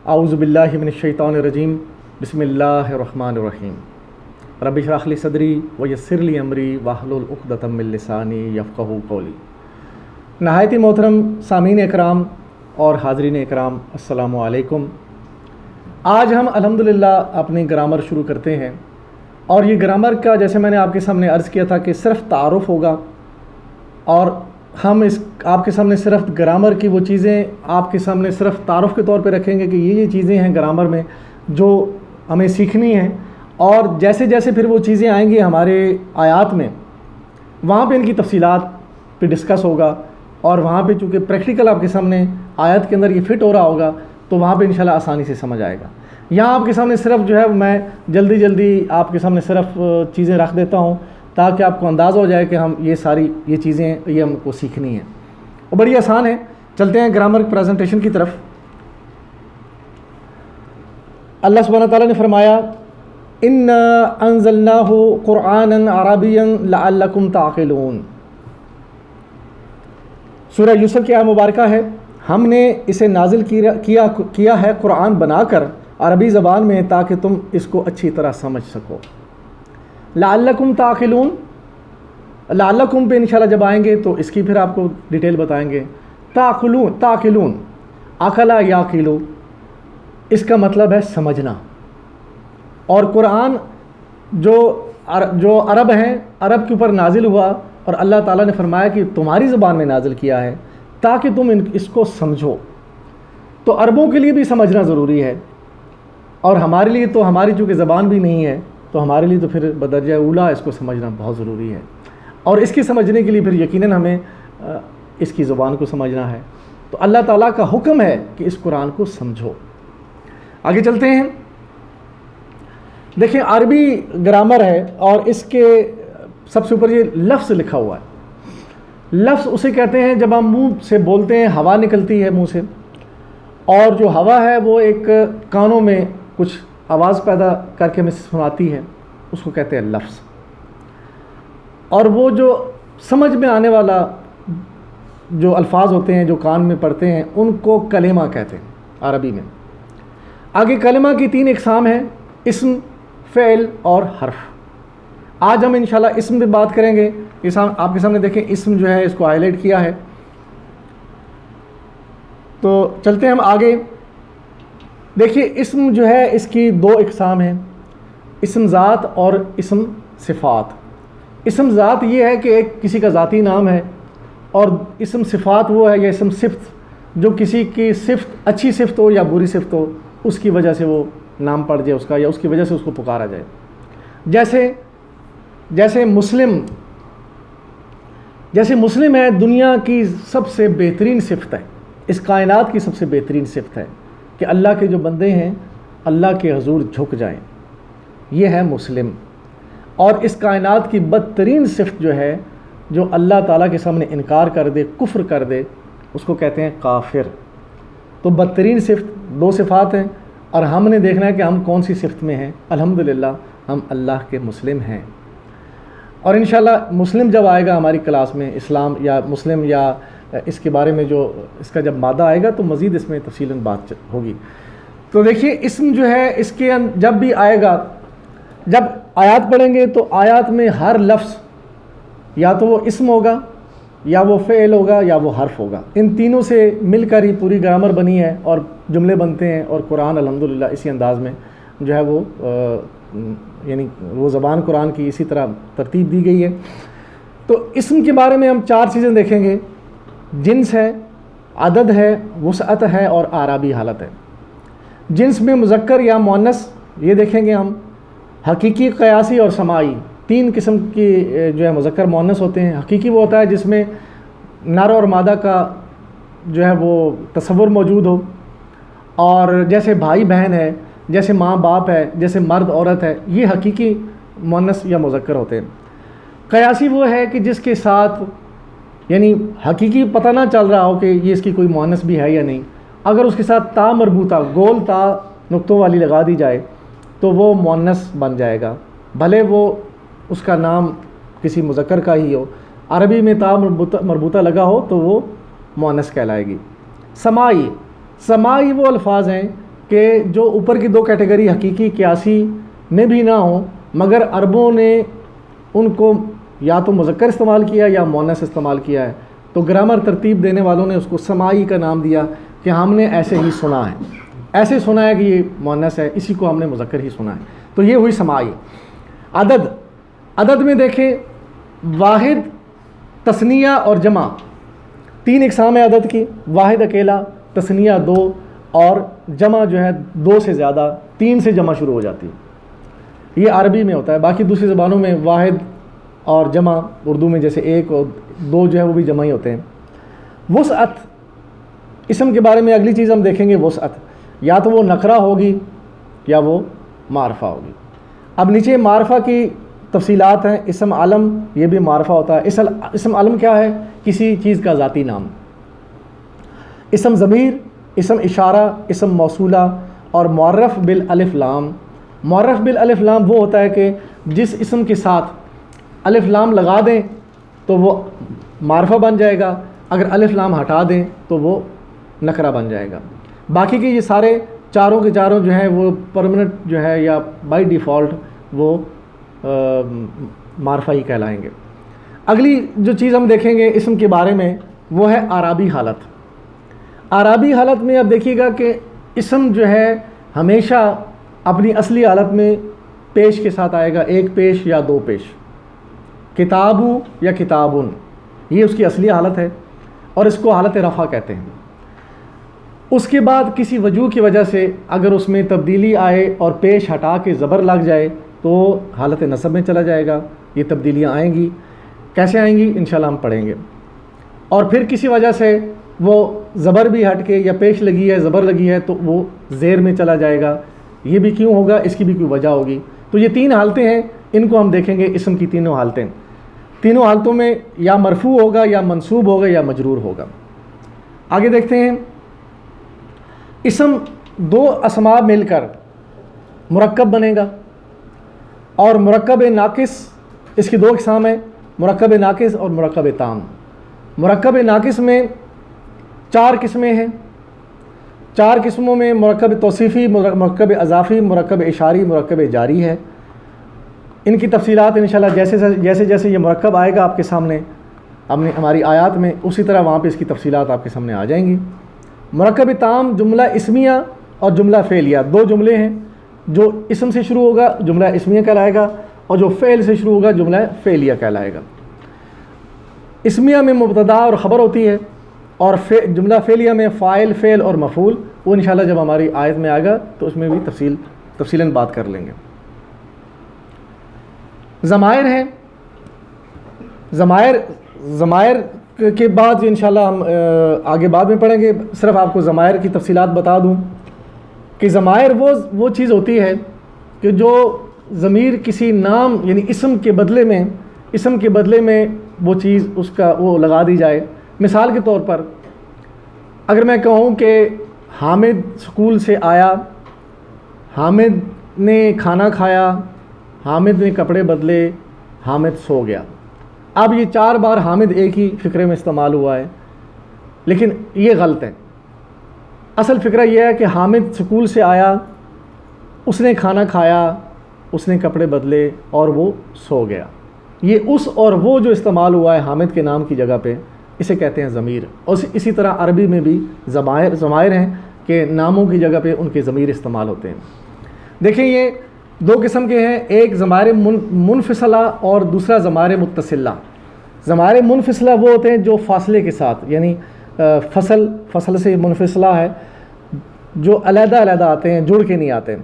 اعوذ باللہ من الشیطان الرجیم بسم اللہ الرحمن الرحیم رب اشرح لی صدری ویسر لی امری واحلل عقدۃ من لسانی یفقہوا قولی۔ نہایت ہی محترم سامعین اکرام اور حاضرین اکرام، السلام علیکم۔ آج ہم الحمدللہ اپنی گرامر شروع کرتے ہیں، اور یہ گرامر کا جیسے میں نے آپ کے سامنے عرض کیا تھا کہ صرف تعارف ہوگا، اور ہم آپ کے سامنے صرف گرامر کی وہ چیزیں آپ کے سامنے صرف تعارف کے طور پہ رکھیں گے کہ یہ چیزیں ہیں گرامر میں جو ہمیں سیکھنی ہیں، اور جیسے جیسے پھر وہ چیزیں آئیں گی ہمارے آیات میں، وہاں پہ ان کی تفصیلات پہ ڈسکس ہوگا، اور وہاں پہ چونکہ پریکٹیکل آپ کے سامنے آیات کے اندر یہ فٹ ہو رہا ہوگا تو وہاں پہ انشاءاللہ آسانی سے سمجھ آئے گا۔ یہاں آپ کے سامنے صرف جو ہے میں جلدی آپ کے سامنے صرف چیزیں رکھ دیتا ہوں تاکہ آپ کو اندازہ ہو جائے کہ ہم یہ چیزیں یہ ہم کو سیکھنی ہیں، اور بڑی آسان ہے۔ چلتے ہیں گرامر پریزنٹیشن کی طرف۔ اللہ سبحانہ تعالیٰ نے فرمایا اِنَّا أَنزَلْنَاهُ قُرْآنًا عَرَبِيًّا لَعَلَّكُمْ تَعْقِلُونَ۔ سورہ یوسف کی آیت مبارکہ ہے، ہم نے اسے نازل کیا ہے قرآن بنا کر عربی زبان میں تاکہ تم اس کو اچھی طرح سمجھ سکو۔ لعلکم تعقلون، لعلکم پہ انشاءاللہ جب آئیں گے تو اس کی پھر آپ کو ڈیٹیل بتائیں گے۔ تعقلون عقلا یعقلو، اس کا مطلب ہے سمجھنا، اور قرآن جو عرب ہیں، عرب کے اوپر نازل ہوا، اور اللہ تعالیٰ نے فرمایا کہ تمہاری زبان میں نازل کیا ہے تاکہ تم اس کو سمجھو۔ تو عربوں کے لیے بھی سمجھنا ضروری ہے، اور ہمارے لیے تو ہماری چونکہ زبان بھی نہیں ہے تو ہمارے لیے تو پھر بدرجہ اولا اس کو سمجھنا بہت ضروری ہے، اور اس کی سمجھنے کے لیے پھر یقیناً ہمیں اس کی زبان کو سمجھنا ہے۔ تو اللہ تعالیٰ کا حکم ہے کہ اس قرآن کو سمجھو۔ آگے چلتے ہیں۔ دیکھیں عربی گرامر ہے، اور اس کے سب سے اوپر یہ لفظ لکھا ہوا ہے۔ لفظ اسے کہتے ہیں جب ہم منہ سے بولتے ہیں، ہوا نکلتی ہے منہ سے، اور جو ہوا ہے وہ ایک کانوں میں کچھ آواز پیدا کر کے ہمیں سناتی ہے، اس کو کہتے ہیں لفظ۔ اور وہ جو سمجھ میں آنے والا جو الفاظ ہوتے ہیں جو کان میں پڑتے ہیں ان کو کلمہ کہتے ہیں عربی میں۔ آگے کلمہ کی 3 اقسام ہیں، اسم، فعل اور حرف۔ آج ہم انشاءاللہ اسم پہ بات کریں گے۔ آپ کے سامنے دیکھیں اسم جو ہے اس کو ہائی لائٹ کیا ہے۔ تو چلتے ہیں ہم آگے۔ دیکھیے اسم جو ہے اس کی 2 اقسام ہیں، اسم ذات اور اسم صفات۔ اسم ذات یہ ہے کہ ایک کسی کا ذاتی نام ہے، اور اسم صفات وہ ہے یا اسم صفت جو کسی کی صفت اچھی صفت ہو یا بری صفت ہو، اس کی وجہ سے وہ نام پڑ جائے اس کا، یا اس کی وجہ سے اس کو پکارا جائے۔ جیسے مسلم ہے، دنیا کی سب سے بہترین صفت ہے، اس کائنات کی سب سے بہترین صفت ہے کہ اللہ کے جو بندے ہیں اللہ کے حضور جھک جائیں، یہ ہے مسلم۔ اور اس کائنات کی بدترین صفت جو ہے، جو اللہ تعالیٰ کے سامنے انکار کر دے، کفر کر دے، اس کو کہتے ہیں کافر۔ تو بدترین صفت 2 صفات ہیں، اور ہم نے دیکھنا ہے کہ ہم کون سی صفت میں ہیں۔ الحمدللہ ہم اللہ کے مسلم ہیں، اور انشاءاللہ مسلم جب آئے گا ہماری کلاس میں، اسلام یا مسلم یا اس کے بارے میں جو اس کا جب مادہ آئے گا تو مزید اس میں تفصیلاً بات ہوگی۔ تو دیکھیے اسم جو ہے اس کے جب بھی آئے گا، جب آیات پڑھیں گے تو آیات میں ہر لفظ یا تو وہ اسم ہوگا، یا وہ فعل ہوگا، یا وہ حرف ہوگا۔ ان تینوں سے مل کر ہی پوری گرامر بنی ہے اور جملے بنتے ہیں، اور قرآن الحمدللہ اسی انداز میں جو ہے وہ یعنی وہ زبان قرآن کی اسی طرح ترتیب دی گئی ہے۔ تو اسم کے بارے میں ہم 4 چیزیں دیکھیں گے، جنس ہے، عدد ہے، وسعت ہے، اور اعرابی حالت ہے۔ جنس میں مذکر یا مؤنث یہ دیکھیں گے ہم، حقیقی، قیاسی اور سماعی۔ 3 قسم کی جو ہے مذکر مؤنث ہوتے ہیں۔ حقیقی وہ ہوتا ہے جس میں نر اور مادہ کا جو ہے وہ تصور موجود ہو، اور جیسے بھائی بہن ہے، جیسے ماں باپ ہے، جیسے مرد عورت ہے، یہ حقیقی مؤنث یا مذکر ہوتے ہیں۔ قیاسی وہ ہے کہ جس کے ساتھ یعنی حقیقی پتہ نہ چل رہا ہو کہ یہ اس کی کوئی مؤنث بھی ہے یا نہیں، اگر اس کے ساتھ تا مربوطہ گول تا نقطوں والی لگا دی جائے تو وہ مؤنث بن جائے گا، بھلے وہ اس کا نام کسی مذکر کا ہی ہو۔ عربی میں تا مربوطہ لگا ہو تو وہ مؤنث کہلائے گی۔ سماعی وہ الفاظ ہیں کہ جو اوپر کی دو کیٹیگری حقیقی قیاسی میں بھی نہ ہوں، مگر عربوں نے ان کو یا تو مذکر استعمال کیا یا مؤنث استعمال کیا ہے، تو گرامر ترتیب دینے والوں نے اس کو سماعی کا نام دیا کہ ہم نے ایسے ہی سنا ہے، ایسے سنا ہے کہ یہ مؤنث ہے، اسی کو ہم نے مذکر ہی سنا ہے، تو یہ ہوئی سماعی۔ عدد میں دیکھیں واحد، تثنیہ اور جمع، تین اقسام ہے عدد کی، واحد اکیلا، تثنیہ دو، اور جمع جو ہے دو سے زیادہ، تین سے جمع شروع ہو جاتی ہے۔ یہ عربی میں ہوتا ہے، باقی دوسری زبانوں میں واحد اور جمع، اردو میں جیسے ایک اور دو جو ہے وہ بھی جمع ہی ہوتے ہیں۔ وسعت، اسم کے بارے میں اگلی چیز ہم دیکھیں گے، وسعت یا تو وہ نکرہ ہوگی یا وہ معرفہ ہوگی۔ اب نیچے معرفہ کی تفصیلات ہیں۔ اسم علم، یہ بھی معرفہ ہوتا ہے۔ اسم علم کیا ہے؟ کسی چیز کا ذاتی نام۔ اسم ضمیر، اسم اشارہ، اسم موصولہ، اور معرف بالالف لام۔ معرف بالالف لام وہ ہوتا ہے کہ جس اسم کے ساتھ الف لام لگا دیں تو وہ معرفہ بن جائے گا، اگر الف لام ہٹا دیں تو وہ نکرہ بن جائے گا۔ باقی کے یہ سارے چاروں کے چاروں جو ہیں وہ پرمنٹ جو ہے یا بائی ڈیفالٹ وہ معرفہ ہی کہلائیں گے۔ اگلی جو چیز ہم دیکھیں گے اسم کے بارے میں وہ ہے اعرابی حالت۔ اعرابی حالت میں اب دیکھیے گا کہ اسم جو ہے ہمیشہ اپنی اصلی حالت میں پیش کے ساتھ آئے گا، ایک پیش یا دو پیش۔ کتابو یا کتابن، یہ اس کی اصلی حالت ہے اور اس کو حالت رفع کہتے ہیں۔ اس کے بعد کسی وجہ کی وجہ سے اگر اس میں تبدیلی آئے اور پیش ہٹا کے زبر لگ جائے تو حالت نصب میں چلا جائے گا۔ یہ تبدیلیاں آئیں گی، کیسے آئیں گی انشاءاللہ ہم پڑھیں گے۔ اور پھر کسی وجہ سے وہ زبر بھی ہٹ کے یا پیش لگی ہے زبر لگی ہے تو وہ زیر میں چلا جائے گا۔ یہ بھی کیوں ہوگا؟ اس کی بھی کوئی وجہ ہوگی۔ تو یہ تین حالتیں ہیں، ان کو ہم دیکھیں گے، اسم کی تینوں حالتیں۔ تینوں حالتوں میں یا مرفوع ہوگا یا منصوب ہوگا یا مجرور ہوگا۔ آگے دیکھتے ہیں، اسم دو اسماء مل کر مرکب بنے گا، اور مرکب ناقص، اس کی دو اقسام ہیں، مرکب ناقص اور مرکب تام۔ مرکب ناقص میں چار قسمیں ہیں۔ چار قسموں میں مرکب توصیفی، مرکب اضافی، مرکب اشاری، مرکب جاری ہے۔ ان کی تفصیلات انشاءاللہ جیسے جیسے یہ مرکب آئے گا آپ کے سامنے ہماری آیات میں، اسی طرح وہاں پہ اس کی تفصیلات آپ کے سامنے آ جائیں گی۔ مرکب تام جملہ اسمیہ اور جملہ فعلیہ، دو جملے ہیں، جو اسم سے شروع ہوگا جملہ اسمیہ کہلائے گا، اور جو فعل سے شروع ہوگا جملہ فعلیہ کہلائے گا۔ اسمیہ میں مبتدا اور خبر ہوتی ہے، اور جملہ فعلیہ میں فاعل، فعل اور مفعول۔ وہ انشاءاللہ جب ہماری آیت میں آئے گا تو اس میں بھی تفصیلاً بات کر لیں گے۔ ضمائر ہیں، ضمائر کے بعد انشاءاللہ ہم آگے بعد میں پڑھیں گے۔ صرف آپ کو ضمائر کی تفصیلات بتا دوں کہ ضمائر وہ چیز ہوتی ہے کہ جو ضمیر کسی نام یعنی اسم کے بدلے میں وہ چیز اس کا وہ لگا دی جائے۔ مثال کے طور پر اگر میں کہوں کہ حامد اسکول سے آیا، حامد نے کھانا کھایا، حامد نے کپڑے بدلے، حامد سو گیا۔ اب یہ چار بار حامد ایک ہی فقرے میں استعمال ہوا ہے، لیکن یہ غلط ہے۔ اصل فقرہ یہ ہے کہ حامد اسکول سے آیا، اس نے کھانا کھایا، اس نے کپڑے بدلے اور وہ سو گیا۔ یہ اس اور وہ جو استعمال ہوا ہے حامد کے نام کی جگہ پہ، اسے کہتے ہیں ضمیر۔ اور اسی طرح عربی میں بھی ضمائر ہیں کہ ناموں کی جگہ پہ ان کے ضمیر استعمال ہوتے ہیں۔ دیکھیں یہ دو قسم کے ہیں، ایک ضمائر منفصلہ اور دوسرا ضمائر متصلہ۔ ضمائر منفصلہ وہ ہوتے ہیں جو فاصلے کے ساتھ، یعنی فصل سے منفصلہ ہے، جو علیحدہ آتے ہیں، جڑ کے نہیں آتے،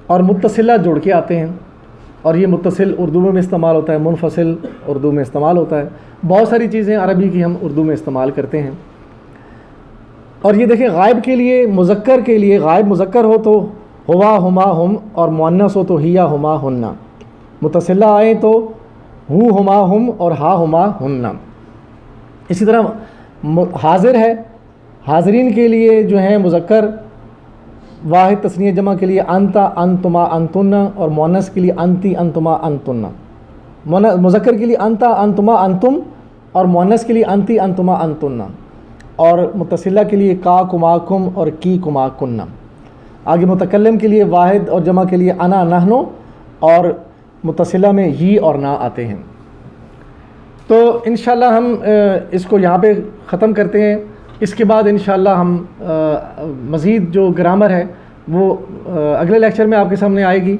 اور متصلہ جڑ کے آتے ہیں۔ اور یہ متصل اردو میں استعمال ہوتا ہے، منفصل اردو میں استعمال ہوتا ہے۔ بہت ساری چیزیں عربی کی ہم اردو میں استعمال کرتے ہیں۔ اور یہ دیکھیں غائب کے لیے، مذکر کے لیے، غائب مذکر ہو تو ہوا ہما ہم، اور مؤنث ہو تو ہیا ہما ہننا۔ متصلہ آئیں تو ہو ہما ہم اور ہا ہما ہننا۔ اسی طرح حاضر ہے، حاضرین کے لیے جو ہیں مذکر، واحد تثنیہ جمع کے لیے انتا انتما انتن، اور مؤنث کے لیے انتی انتما انتن۔ مذکر کے لیے انتا انتما انتم، اور مؤنث کے لیے انتی انتما انتن، اور متصلہ کے لیے کا کما کم اور کی کما کننا۔ آگے متکلم کے لیے واحد اور جمع کے لیے انا نحنو اور متصلہ میں یہ اور نا آتے ہیں۔ تو انشاءاللہ ہم اس کو یہاں پہ ختم کرتے ہیں۔ اس کے بعد انشاءاللہ ہم مزید جو گرامر ہے وہ اگلے لیکچر میں آپ کے سامنے آئے گی۔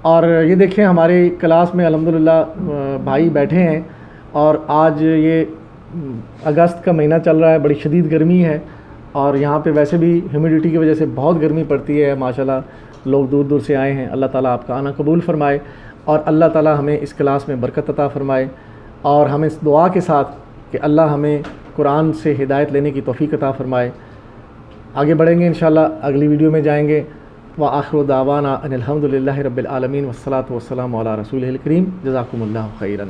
اور یہ دیکھیں ہماری کلاس میں الحمدللہ بھائی بیٹھے ہیں، اور آج یہ اگست کا مہینہ چل رہا ہے، بڑی شدید گرمی ہے، اور یہاں پہ ویسے بھی ہیومیڈیٹی کی وجہ سے بہت گرمی پڑتی ہے۔ ماشاءاللہ لوگ دور دور سے آئے ہیں، اللہ تعالیٰ آپ کا آنا قبول فرمائے، اور اللہ تعالیٰ ہمیں اس کلاس میں برکت عطا فرمائے، اور ہمیں اس دعا کے ساتھ کہ اللہ ہمیں قرآن سے ہدایت لینے کی توفیق عطا فرمائے۔ آگے بڑھیں گے انشاءاللہ، اگلی ویڈیو میں جائیں گے۔ وآخر دعوانا ان الحمد للہ رب العالمین والصلاة والسلام علی رسولہ الکریم۔ جزاکم اللہ خیرا۔